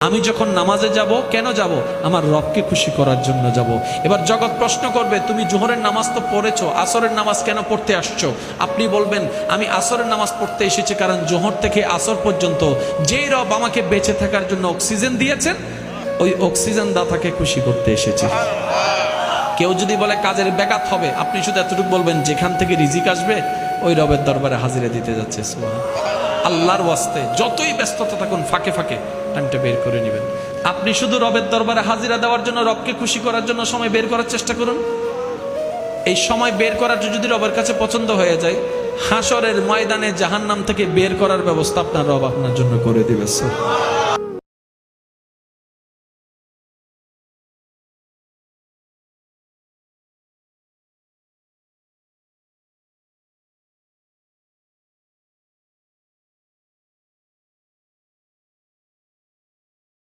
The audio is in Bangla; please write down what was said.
আমি যখন নামাজে যাব কেন যাব? আমার রবকে খুশি করার জন্য যাব। এবার জগৎ প্রশ্ন করবে, তুমি জোহরের নামাজ তো পড়েছো, আসরের নামাজ কেন পড়তে আসছো? আপনি বলবেন, আমি আসরের নামাজ পড়তে এসেছি কারণ জোহর থেকে আসর পর্যন্ত যেই রব আমাকে বেঁচে থাকার জন্য অক্সিজেন দিয়েছেন, ওই অক্সিজেন দাতাকে খুশি করতে এসেছি। কেউ যদি বলে কাজের ব্যাঘাত হবে, আপনি শুধু এতটুকু বলবেন, যেখান থেকে রিজিক আসবে ওই রবের দরবারে হাজিরা দিতে যাচ্ছে। আল্লাহর ওয়াস্তে যতই ব্যস্ততা থাকুন, ফাঁকে ফাঁকে টাইমটা বের করে নেবেন। আপনি শুধু রবের দরবারে হাজিরা দেওয়ার জন্য, রবকে খুশি করার জন্য সময় বের করার চেষ্টা করুন। এই সময় বের করার যদি রবের কাছে পছন্দ হয়ে যায়, হাসরের ময়দানে জাহান্নাম থেকে বের করার ব্যবস্থা আপনার রব আপনার জন্য করে দিবে।